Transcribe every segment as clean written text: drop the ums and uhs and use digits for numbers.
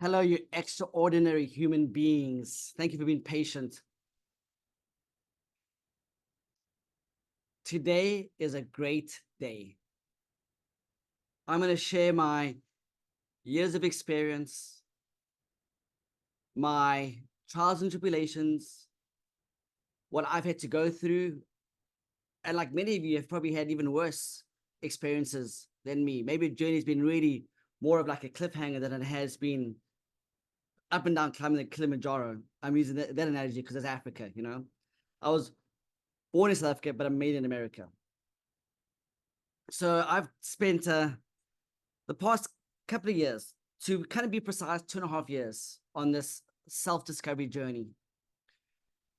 Hello, you extraordinary human beings. Thank you for being patient. Today is a great day. I'm going to share my years of experience, my trials and tribulations, what I've had to go through. And like many of you have probably had even worse experiences than me. Maybe the journey's been really more of like a cliffhanger than it has been up and down climbing the Kilimanjaro. I'm using that analogy because it's Africa, you know. I was born in South Africa, but I'm made in America. So I've spent the past couple of years, to kind of be precise, 2.5 years on this self-discovery journey.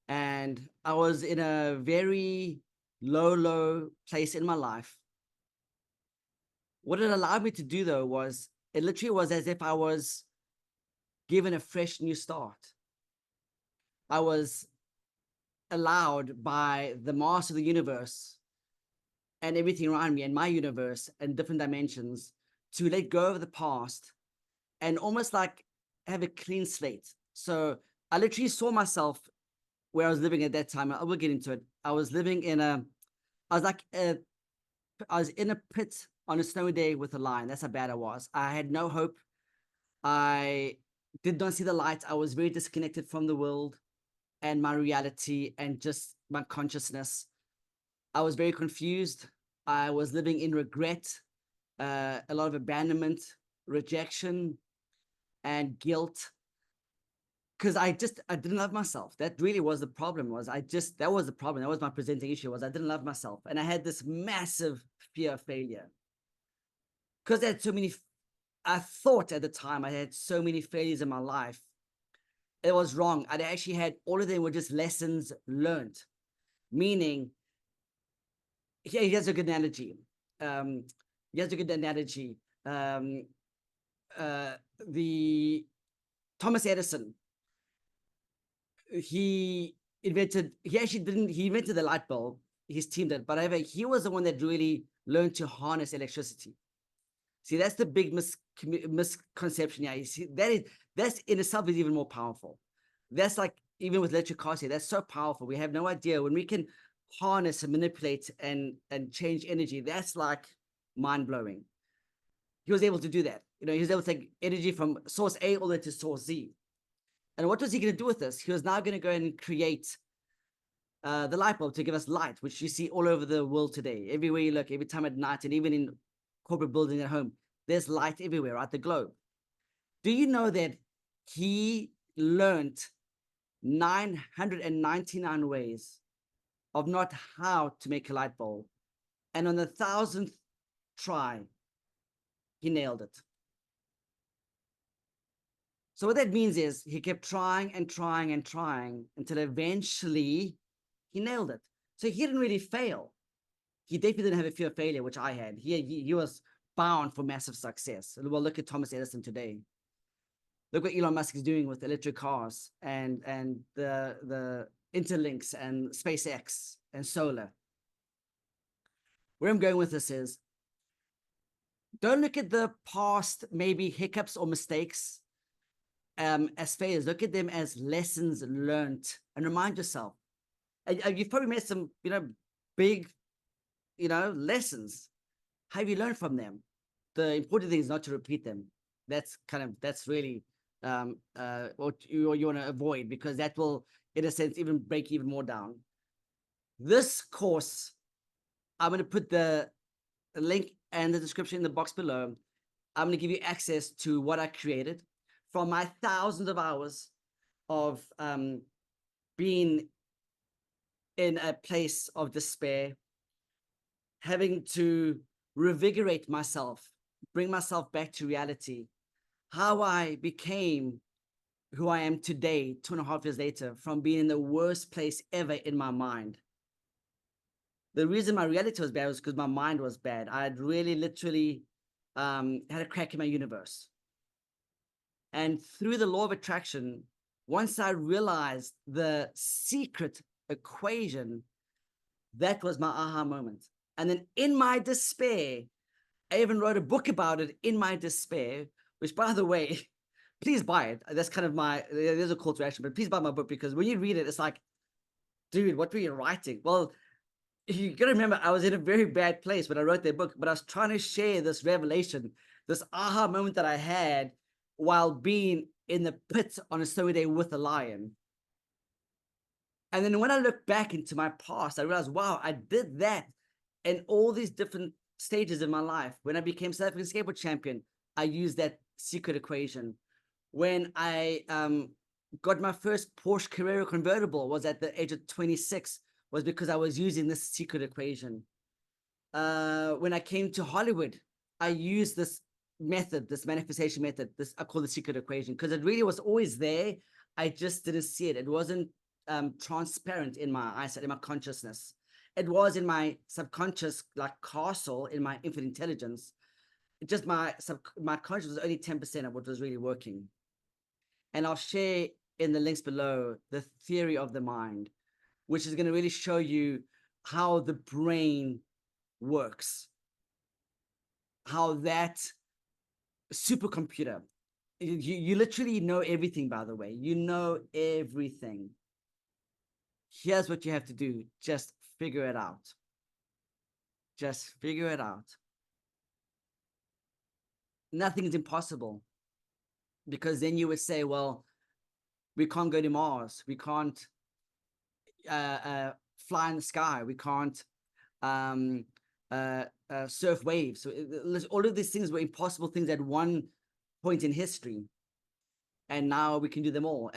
And I was in a very low place in my life. What it allowed me to do, though, was it literally was as if I was given a fresh new start. I was allowed by the master of the universe and everything around me and my universe and different dimensions to let go of the past and almost like have a clean slate. So I literally saw myself where I was living at that time. I will get into it. I was living in I was in a pit on a snowy day with a lion. That's how bad I was. I had no hope. I did not see the light. I was very disconnected from the world and my reality and just my consciousness. I was very confused. I was living in regret, a lot of abandonment, rejection, and guilt, because I didn't love myself. That really was the problem. That was the problem. That was my presenting issue, was I didn't love myself. And I had this massive fear of failure. Because I thought at the time I had so many failures in my life. It was wrong. I actually had, all of them were just lessons learned. Meaning, here's a good analogy. Here's a good analogy. The Thomas Edison, he invented the light bulb. His team did, but however, he was the one that really learned to harness electricity. See, that's the big misconception. Yeah, you see, that's in itself is even more powerful. That's like, even with electric cars here, that's so powerful. We have no idea when we can harness and manipulate and change energy. That's like mind-blowing. He was able to do that. You know, he was able to take energy from source A all the way to source Z. And what was he going to do with this? He was now going to go and create the light bulb to give us light, which you see all over the world today. Everywhere you look, every time at night, and even in corporate buildings at home, there's light everywhere, right? The globe. Do you know that he learned 999 ways of not how to make a light bulb? And on the 1,000th try, he nailed it. So what that means is he kept trying and trying and trying until eventually he nailed it. So he didn't really fail. He definitely didn't have a fear of failure, which I had. He was bound for massive success. Well, look at Thomas Edison today. Look what Elon Musk is doing with electric cars and the interlinks and SpaceX and solar. Where I'm going with this is, don't look at the past, maybe hiccups or mistakes as failures. Look at them as lessons learned and remind yourself. And you've probably made some, big, lessons. How have you learned from them? The important thing is not to repeat them. That's really what you want to avoid, because that will, in a sense, even break even more down. This course, I'm going to put the link and the description in the box below. I'm going to give you access to what I created from my thousands of hours of being in a place of despair, having to revigorate myself, bring myself back to reality, how I became who I am today, 2.5 years later, from being in the worst place ever in my mind. The reason my reality was bad was because my mind was bad. I had really literally had a crack in my universe. And through the law of attraction, once I realized the secret equation, that was my aha moment. And then in my despair, I even wrote a book about it in my despair, which, by the way, Please buy it. That's kind of there's a call to action, but please buy my book, because when you read it, it's like, dude, what were you writing? Well, you gotta remember, I was in a very bad place when I wrote that book, but I was trying to share this revelation, this aha moment that I had while being in the pit on a snowy day with a lion. And then when I look back into my past, I realized, wow, I did that in all these different stages in my life. When I became South African skateboard champion, I used that secret equation. When I got my first Porsche Carrera convertible, was at the age of 26, was because I was using this secret equation. When I came to Hollywood, I used this method, this manifestation method, this I call the secret equation, because it really was always there. I just didn't see it. It wasn't transparent in my eyesight, in my consciousness. It was in my subconscious, like castle, in my infinite intelligence. It just my conscious was only 10% of what was really working. And I'll share in the links below the theory of the mind, which is going to really show you how the brain works, how that supercomputer, you literally know everything, by the way. You know everything. Here's what you have to do. Just figure it out. Just figure it out. Nothing is impossible, because then you would say, well, we can't go to Mars. We can't fly in the sky. We can't surf waves. So all of these things were impossible things at one point in history. And now we can do them all.